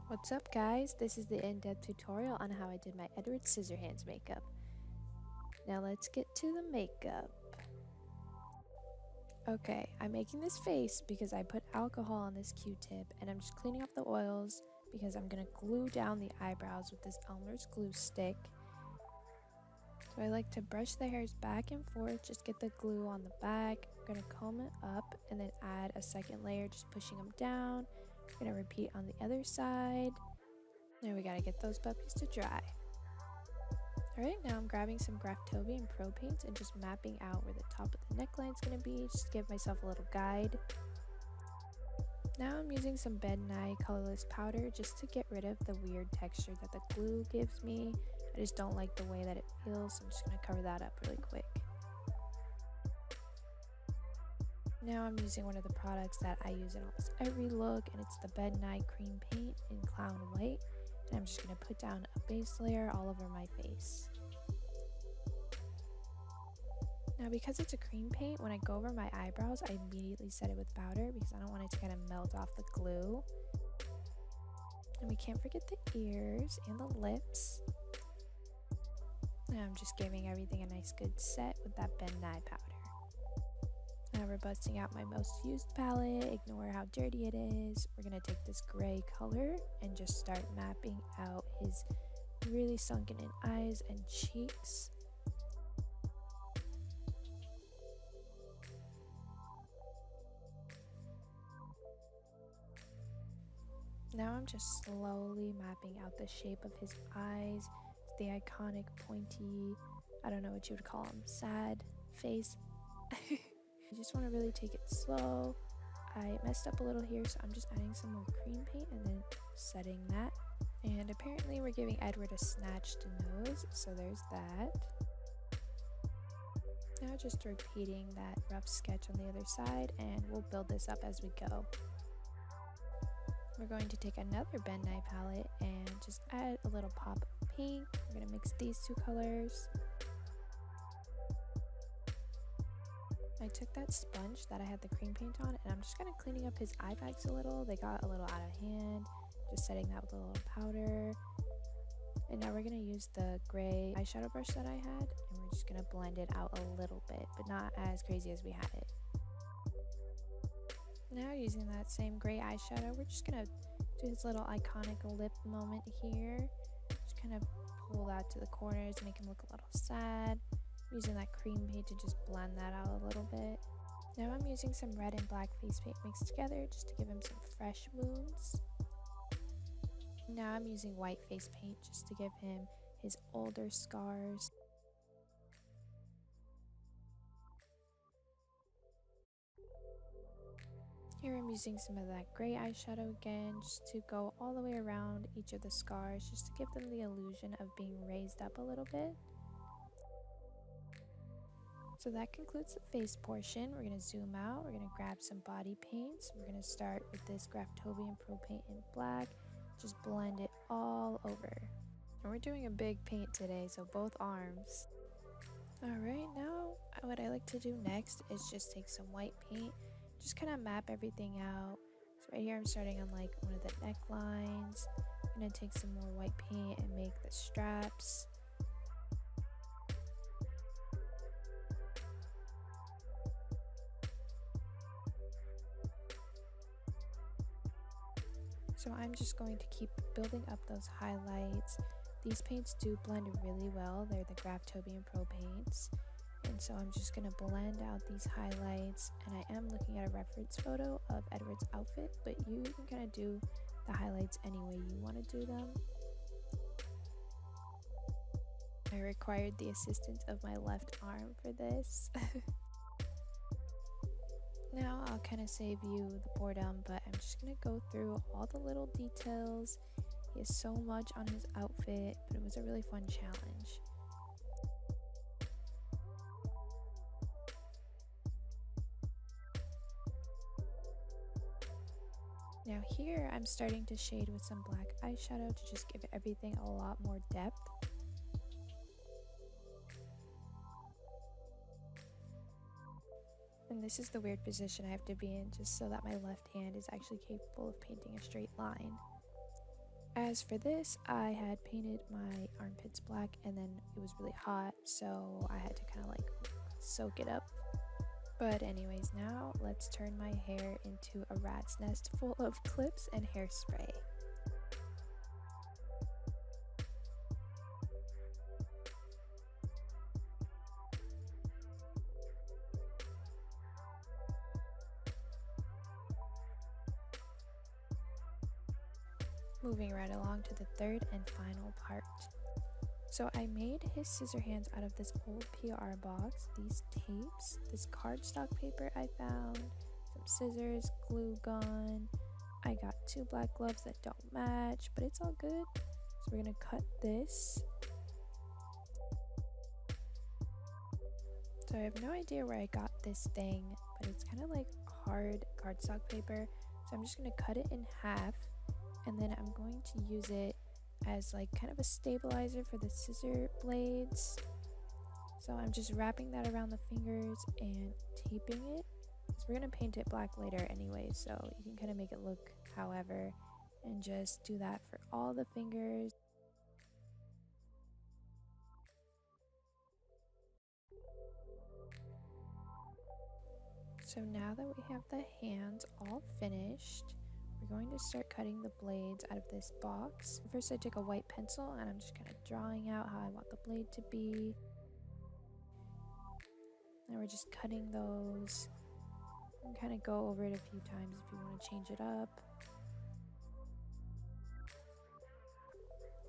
What's up guys, this is the in-depth tutorial on how I did my Edward Scissorhands makeup. Now let's get to the makeup. Okay, I'm making this face because I put alcohol on this Q-tip and I'm just cleaning off the oils because I'm going to glue down the eyebrows with this Elmer's glue stick. So I like to brush the hairs back and forth, just get the glue on the back. I'm going to comb it up and then add a second layer, just pushing them down. I'm going to repeat on the other side. Now we gotta get those puppies to dry. Alright, now I'm grabbing some Graftobian Pro Paints and just mapping out where the top of the neckline is gonna be, just to give myself a little guide. Now I'm using some Ben Nye colorless powder just to get rid of the weird texture that the glue gives me. I just don't like the way that it feels, so I'm just gonna cover that up really quick. Now I'm using one of the products that I use in almost every look, and it's the Ben Nye cream paint in Clown White. And I'm just going to put down a base layer all over my face. Now because it's a cream paint, when I go over my eyebrows, I immediately set it with powder because I don't want it to kind of melt off the glue. And we can't forget the ears and the lips. Now I'm just giving everything a nice good set with that Ben Nye powder. Now we're busting out my most used palette. Ignore how dirty it is. We're going to take this gray color and just start mapping out his really sunken in eyes and cheeks. Now I'm just slowly mapping out the shape of his eyes. It's the iconic pointy, I don't know what you would call him, sad face. I just want to really take it slow. I messed up a little here, so I'm just adding some more cream paint and then setting that. And apparently we're giving Edward a snatched nose, so there's that. Now just repeating that rough sketch on the other side, and we'll build this up as we go. We're going to take another Ben Nye palette and just add a little pop of pink. We're going to mix these two colors. I took that sponge that I had the cream paint on, and I'm just kind of cleaning up his eye bags a little. They got a little out of hand. Just setting that with a little powder. And now we're going to use the gray eyeshadow brush that I had, and we're just going to blend it out a little bit, but not as crazy as we had it. Now using that same gray eyeshadow, we're just going to do this little iconic lip moment here. Just kind of pull that to the corners, make him look a little sad. Using that cream paint to just blend that out a little bit. Now I'm using some red and black face paint mixed together just to give him some fresh wounds. Now I'm using white face paint just to give him his older scars. Here I'm using some of that gray eyeshadow again just to go all the way around each of the scars, just to give them the illusion of being raised up a little bit. So that concludes the face portion. We're going to zoom out. We're going to grab some body paints. We're going to start with this Graftobian Pro Paint in black. Just blend it all over. And we're doing a big paint today, so both arms. Alright, now what I like to do next is just take some white paint. Just kind of map everything out. So right here I'm starting on like one of the necklines. I'm going to take some more white paint and make the straps. So I'm just going to keep building up those highlights. These paints do blend really well. They're the Graftobian Pro Paints. And so I'm just going to blend out these highlights. And I am looking at a reference photo of Edward's outfit, but you can kind of do the highlights any way you want to do them. I required the assistance of my left arm for this. Now I'll kind of save you the boredom, but I'm just going to go through all the little details. He has so much on his outfit, but it was a really fun challenge. Now here I'm starting to shade with some black eyeshadow to just give everything a lot more depth. And this is the weird position I have to be in just so that my left hand is actually capable of painting a straight line. As for this, I had painted my armpits black and then it was really hot, so I had to kind of like soak it up. But anyways, now let's turn my hair into a rat's nest full of clips and hairspray. Moving right along to the third and final part. So I made his scissor hands out of this old PR box, these tapes, this cardstock paper I found, some scissors, glue gun. I got 2 black gloves that don't match, but it's all good. So we're gonna cut this. So I have no idea where I got this thing, but it's kind of like hard cardstock paper. So I'm just gonna cut it in half, and then I'm going to use it as like kind of a stabilizer for the scissor blades. So I'm just wrapping that around the fingers and taping it, because we're gonna paint it black later anyway, so you can kind of make it look however, and just do that for all the fingers. So now that we have the hands all finished, we're going to start cutting the blades out of this box. First I took a white pencil and I'm just kind of drawing out how I want the blade to be. Now we're just cutting those. You can kind of go over it a few times if you want to change it up.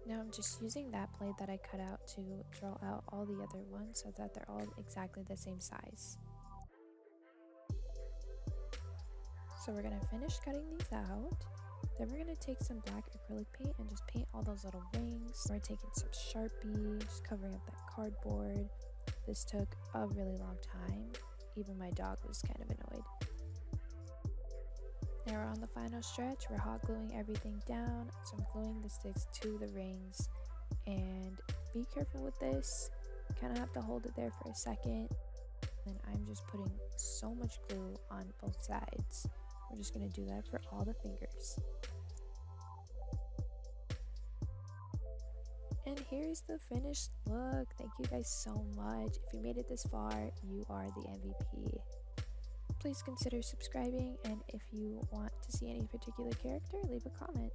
Now I'm just using that blade that I cut out to draw out all the other ones so that they're all exactly the same size. So we're going to finish cutting these out. Then we're going to take some black acrylic paint and just paint all those little rings. We're taking some Sharpie, just covering up that cardboard. This took a really long time. Even my dog was kind of annoyed. Now we're on the final stretch. We're hot gluing everything down. So I'm gluing the sticks to the rings. And be careful with this. You kind of have to hold it there for a second. And I'm just putting so much glue on both sides. We're just going to do that for all the fingers. And here's the finished look. Thank you guys so much. If you made it this far, you are the MVP. Please consider subscribing, and if you want to see any particular character, leave a comment.